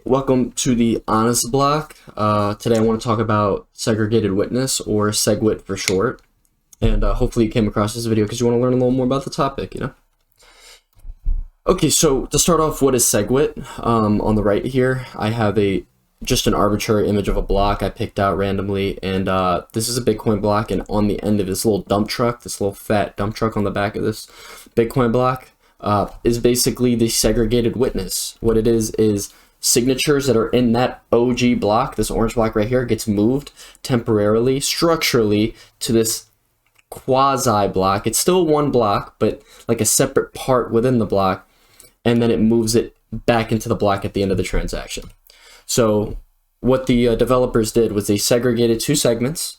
welcome to the Honest Block. Today I want to talk about segregated witness, or SegWit for short. And hopefully you came across this video because you want to learn a little more about the topic, Okay, so to start off, what is SegWit? On the right here, I have just an arbitrary image of a block I picked out randomly, and this is a Bitcoin block, and on the end of this little dump truck, this little fat dump truck on the back of this Bitcoin block, is basically the segregated witness. What it is signatures that are in that OG block, this orange block right here, gets moved temporarily, structurally, to this quasi block. It's still one block, but like a separate part within the block, and then it moves it back into the block at the end of the transaction. So what the developers did was they segregated two segments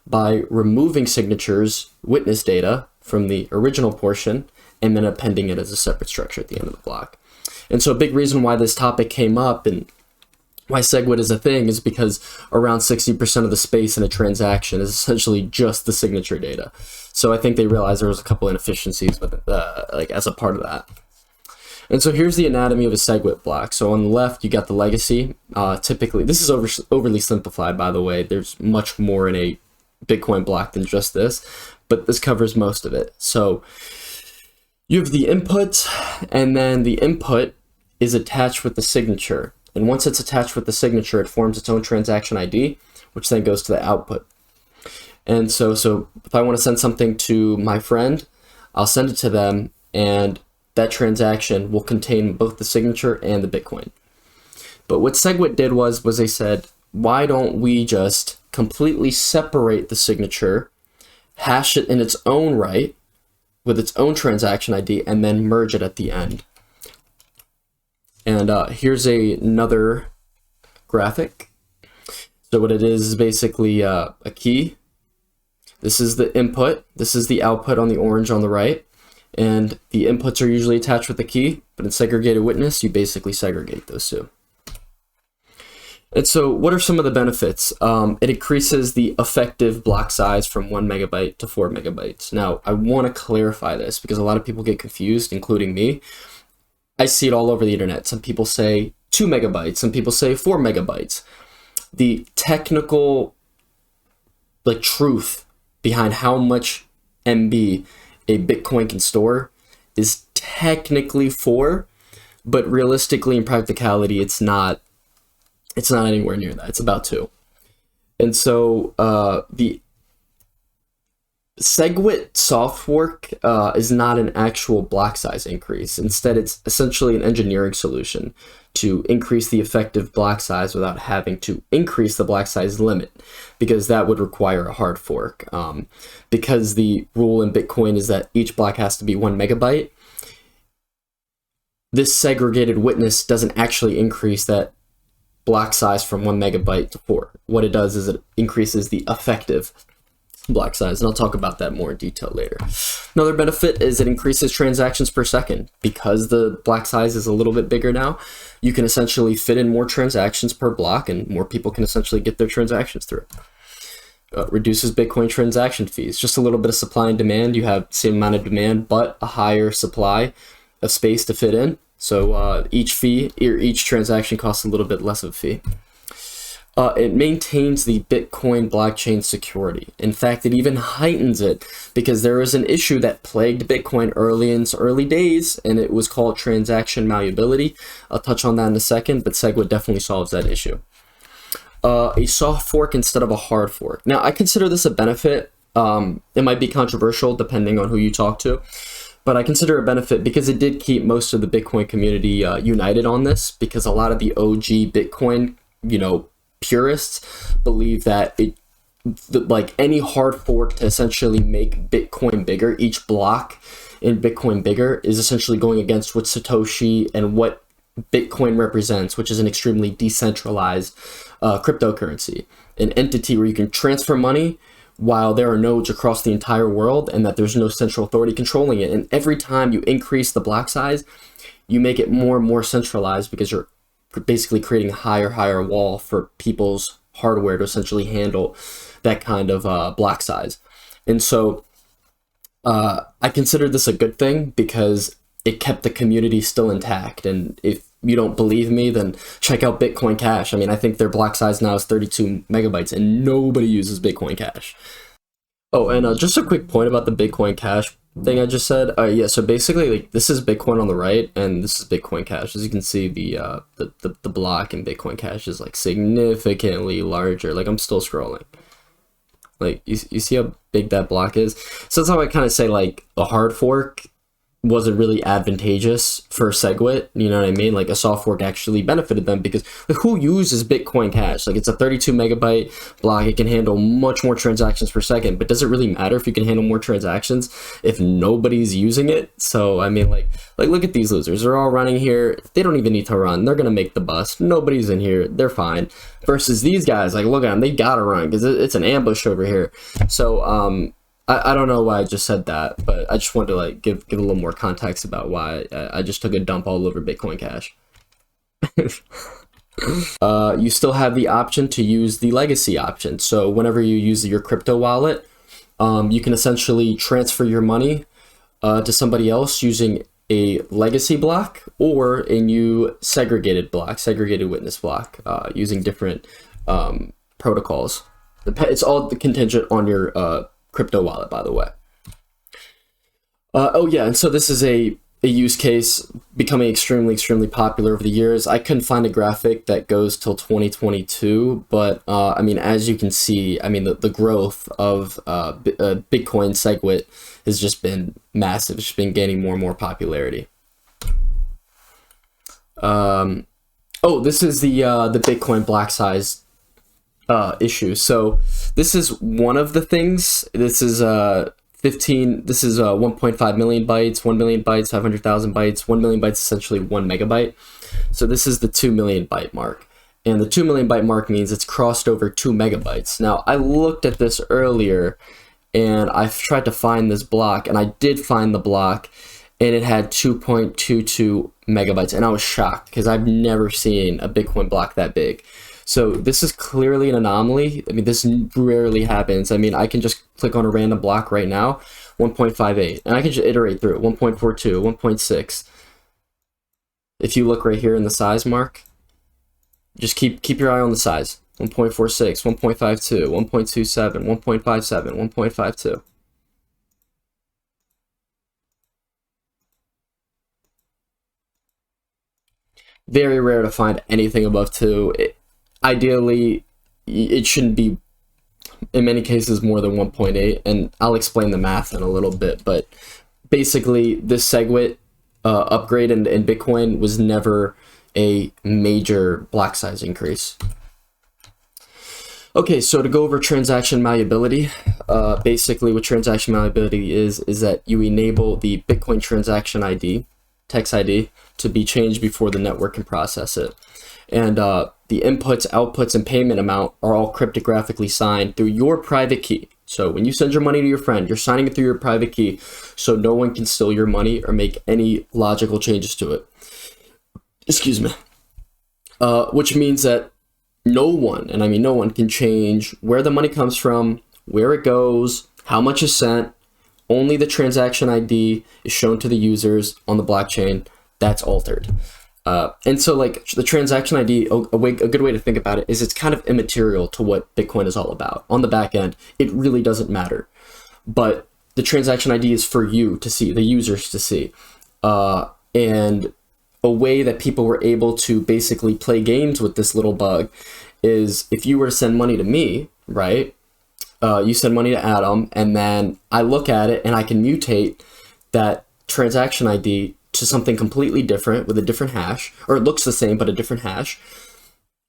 by removing signatures, witness data, from the original portion, and then appending it as a separate structure at the end of the block. And so a big reason why this topic came up and why SegWit is a thing is because around 60% of the space in a transaction is essentially just the signature data. So I think they realized there was a couple inefficiencies with it, as a part of that. And so here's the anatomy of a SegWit block. So on the left, you got the legacy. Typically, this is overly simplified, by the way. There's much more in a Bitcoin block than just this, but this covers most of it. So you have the input, and then the input is attached with the signature. And once it's attached with the signature, it forms its own transaction ID, which then goes to the output. And so if I want to send something to my friend, I'll send it to them, and that transaction will contain both the signature and the Bitcoin. But what SegWit did was they said, why don't we just completely separate the signature, hash it in its own right, with its own transaction ID, and then merge it at the end. And here's another graphic. So what it is basically a key. This is the input. This is the output on the orange on the right. And the inputs are usually attached with the key, but in segregated witness, you basically segregate those two. And so what are some of the benefits? It increases the effective block size from 1 megabyte to 4 megabytes. Now, I want to clarify this because a lot of people get confused, including me. I see it all over the internet. Some people say 2 megabytes, some people say 4 megabytes. The technical truth behind how much MB a Bitcoin can store is technically 4, but realistically in practicality it's not anywhere near that. It's about 2. And so the SegWit soft fork is not an actual block size increase. Instead, it's essentially an engineering solution to increase the effective block size without having to increase the block size limit, because that would require a hard fork. Because the rule in Bitcoin is that each block has to be 1 megabyte, this segregated witness doesn't actually increase that block size from 1 megabyte to 4. What it does is it increases the effective block size, and I'll talk about that more in detail later. Another benefit is it increases transactions per second. Because the block size is a little bit bigger now, you can essentially fit in more transactions per block, and more people can essentially get their transactions through. Reduces Bitcoin transaction fees. Just a little bit of supply and demand. You have the same amount of demand, but a higher supply of space to fit in. So each transaction costs a little bit less of a fee. It maintains the Bitcoin blockchain security. In fact, it even heightens it, because there was an issue that plagued Bitcoin early in its early days, and it was called transaction malleability. I'll touch on that in a second, but SegWit definitely solves that issue. A soft fork instead of a hard fork. Now, I consider this a benefit. It might be controversial depending on who you talk to, but I consider it a benefit because it did keep most of the Bitcoin community united on this, because a lot of the OG Bitcoin, purists believe that any hard fork to essentially make Bitcoin bigger, each block in Bitcoin bigger, is essentially going against what Satoshi and what Bitcoin represents, which is an extremely decentralized cryptocurrency, an entity where you can transfer money while there are nodes across the entire world, and that there's no central authority controlling it. And every time you increase the block size, you make it more and more centralized, because you're basically creating a higher wall for people's hardware to essentially handle that kind of block size. And so I consider this a good thing because it kept the community still intact. And if you don't believe me, then check out Bitcoin Cash. I mean, I think their block size now is 32 megabytes, and nobody uses Bitcoin Cash. Oh, and just a quick point about the Bitcoin Cash thing I just said. Yeah, so basically, like, this is Bitcoin on the right, and this is Bitcoin Cash. As you can see, the block in Bitcoin Cash is like significantly larger. Like, I'm still scrolling. Like, you see how big that block is? So that's how I kind of say, like, a hard fork wasn't really advantageous for SegWit, you know what I mean? Like, a soft fork actually benefited them because, like, who uses Bitcoin Cash? Like, it's a 32 megabyte block. It can handle much more transactions per second, but does it really matter if you can handle more transactions if nobody's using it? So, I mean, like look at these losers. They're all running here. They don't even need to run. They're going to make the bus. Nobody's in here. They're fine. Versus these guys, like, look at them. They got to run because it's an ambush over here. So, I don't know why I just said that, but I just wanted to, like, give a little more context about why I just took a dump all over Bitcoin Cash. You still have the option to use the legacy option. So whenever you use your crypto wallet, you can essentially transfer your money to somebody else using a legacy block or a new segregated witness block, using different protocols. It's all contingent on your crypto wallet, by the way. Oh yeah, and so this is a use case becoming extremely popular over the years. I couldn't find a graphic that goes till 2022, but I mean, as you can see, I mean, the growth of Bitcoin SegWit has just been massive. It's just been gaining more and more popularity. Oh, this is the Bitcoin block size issue. So this is one of the things. This is 1.5 million bytes, 1 million bytes, 500,000 bytes. 1 million bytes essentially 1 megabyte. So this is the 2 million byte mark, and the 2 million byte mark means it's crossed over 2 megabytes. Now, I looked at this earlier and I tried to find this block, and I did find the block, and it had 2.22 megabytes, and I was shocked because I've never seen a Bitcoin block that big. So this is clearly an anomaly. I mean, this rarely happens. I mean, I can just click on a random block right now, 1.58, and I can just iterate through it, 1.42, 1.6. If you look right here in the size mark, just keep your eye on the size, 1.46, 1.52, 1.27, 1.57, 1.52. Very rare to find anything above 2. Ideally, it shouldn't be, in many cases, more than 1.8, and I'll explain the math in a little bit, but basically, this SegWit upgrade in Bitcoin was never a major block size increase. Okay, so to go over transaction malleability, basically what transaction malleability is that you enable the Bitcoin transaction ID, text ID, to be changed before the network can process it. And the inputs, outputs, and payment amount are all cryptographically signed through your private key. So when you send your money to your friend, you're signing it through your private key, so no one can steal your money or make any logical changes to it. Excuse me. Which means that no one, and I mean no one, can change where the money comes from, where it goes, how much is sent. Only the transaction ID is shown to the users on the blockchain. That's altered. And so, like, the transaction ID, a good way to think about it is it's kind of immaterial to what Bitcoin is all about. On the back end, it really doesn't matter. But the transaction ID is for you to see, the users to see. And a way that people were able to basically play games with this little bug is if you were to send money to me, right? You send money to Adam, and then I look at it and I can mutate that transaction ID to something completely different with a different hash, or it looks the same but a different hash.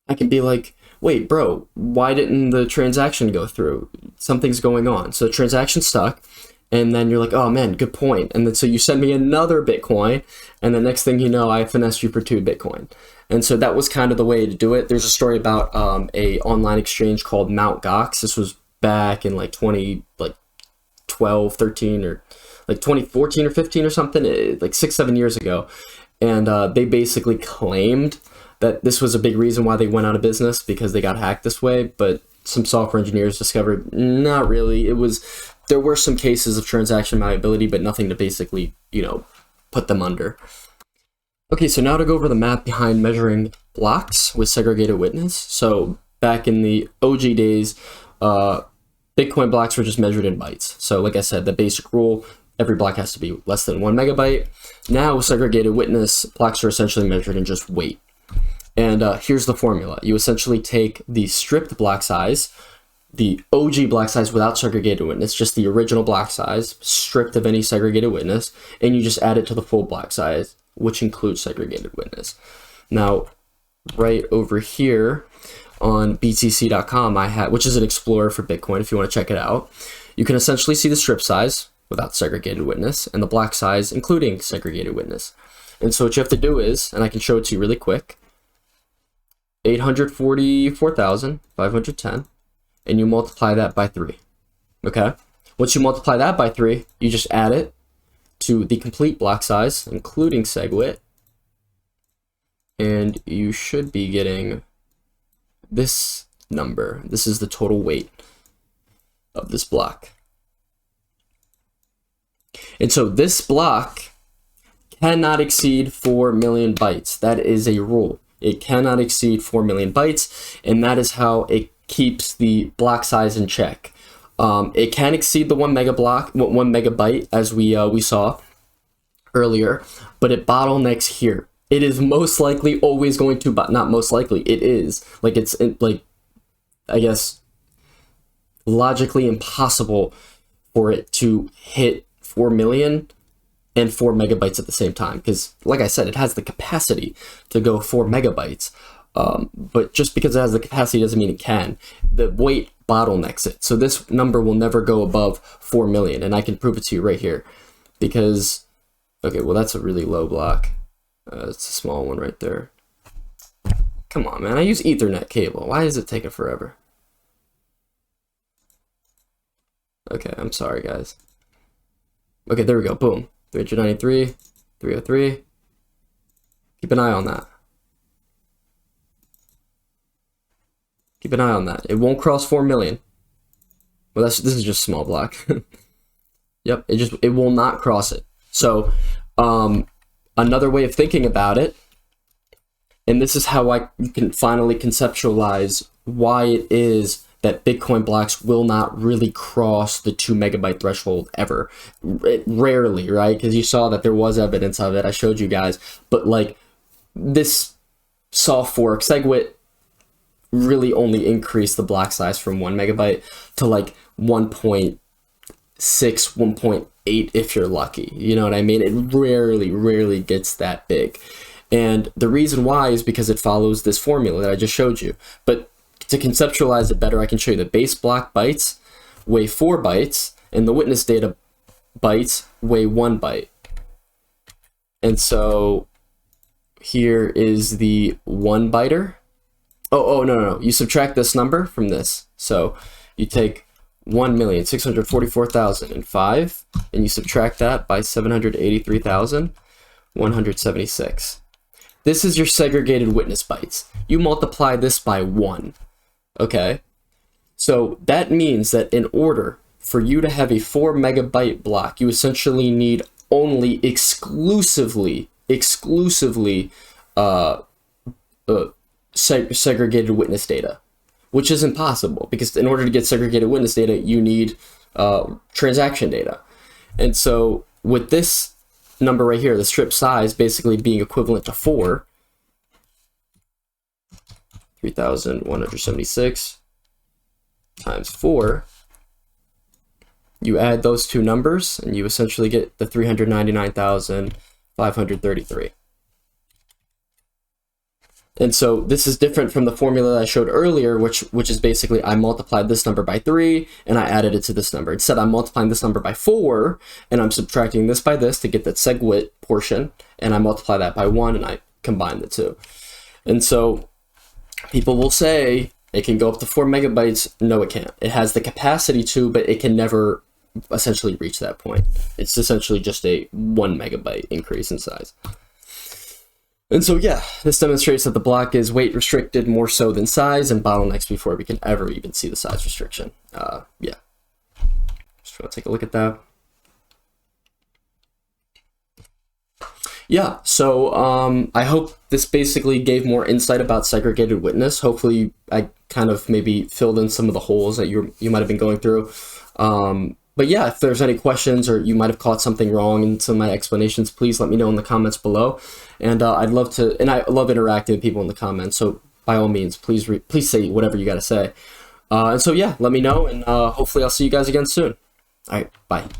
I can be like, wait, bro, why didn't the transaction go through? Something's going on. So the transaction stuck, and then you're like, oh man, good point. And then so you send me another Bitcoin, and the next thing you know, I finessed you for 2 Bitcoin. And so that was kind of the way to do it. There's a story about a online exchange called Mt. Gox. This was back in like 2012, 13, or like 2014 or 15 or something, like 6-7 years ago. And they basically claimed that this was a big reason why they went out of business, because they got hacked this way. But some software engineers discovered not really. There were some cases of transaction malleability, but nothing to basically, put them under. Okay, so now to go over the math behind measuring blocks with segregated witness. So back in the OG days, Bitcoin blocks were just measured in bytes. So like I said, the basic rule, every block has to be less than 1 megabyte. Now with segregated witness, blocks are essentially measured in just weight. And here's the formula. You essentially take the stripped block size, the OG block size without segregated witness, just the original block size, stripped of any segregated witness, and you just add it to the full block size, which includes segregated witness. Now, right over here on btc.com, I have, which is an explorer for Bitcoin, if you want to check it out, you can essentially see the strip size without segregated witness and the block size including segregated witness. And so what you have to do is, and I can show it to you really quick, 844,510, and you multiply that by 3. Okay? Once you multiply that by 3, you just add it to the complete block size, including SegWit, and you should be getting this number. This is the total weight of this block. And so this block cannot exceed 4 million bytes. That is a rule. It cannot exceed 4 million bytes, and that is how it keeps the block size in check. It can exceed the 1 megabyte, as we saw earlier, but it bottlenecks here. It is most likely always going to, but not most likely, it is. Like, it's, like, I guess, logically impossible for it to hit 4 million and 4 megabytes at the same time, because, like I said, it has the capacity to go 4 megabytes. But just because it has the capacity doesn't mean it can. The weight bottlenecks it. So this number will never go above 4 million, and I can prove it to you right here. Because, okay, well, that's a really low block. It's a small one right there. Come on, man. I use Ethernet cable. Why is it taking forever? Okay, I'm sorry, guys. Okay, there we go. Boom. 393, 303. Keep an eye on that. Keep an eye on that. It won't cross 4 million. Well, this is just a small block. Yep, it will not cross it. So, another way of thinking about it, and this is how you can finally conceptualize why it is that Bitcoin blocks will not really cross the 2 megabyte threshold ever. Rarely, right? Because you saw that there was evidence of it. I showed you guys. But like this soft fork, SegWit, really only increased the block size from 1 megabyte to like 1.6, 1.8 if you're lucky. You know what I mean? It rarely gets that big. And the reason why is because it follows this formula that I just showed you. But to conceptualize it better, I can show you the base block bytes weigh 4 bytes, and the witness data bytes weigh 1 byte. And so here is the 1 byter. Oh, no. You subtract this number from this. So you take 1,644,005, and you subtract that by 783,176. This is your segregated witness bytes. You multiply this by 1. Okay, so that means that in order for you to have a 4 megabyte block, you essentially need only exclusively segregated witness data, which is impossible because in order to get segregated witness data, you need transaction data. And so with this number right here, the strip size basically being equivalent to 4, 3,176 times 4, you add those two numbers and you essentially get the 399,533. And so this is different from the formula that I showed earlier, which is basically I multiplied this number by 3 and I added it to this number. Instead, I'm multiplying this number by 4 and I'm subtracting this by this to get that SegWit portion, and I multiply that by 1 and I combine the two. And so people will say it can go up to 4 megabytes. No, it can't. It has the capacity to, but it can never essentially reach that point. It's essentially just a 1 megabyte increase in size. And so, yeah, this demonstrates that the block is weight restricted more so than size and bottlenecks before we can ever even see the size restriction. Yeah. Just want to take a look at that. Yeah, so I hope this basically gave more insight about segregated witness. Hopefully, I kind of maybe filled in some of the holes that you might have been going through. But yeah, if there's any questions or you might have caught something wrong in some of my explanations, please let me know in the comments below. And I'd love to, and I love interacting with people in the comments. So by all means, please say whatever you got to say. And so yeah, let me know, and hopefully I'll see you guys again soon. All right, bye.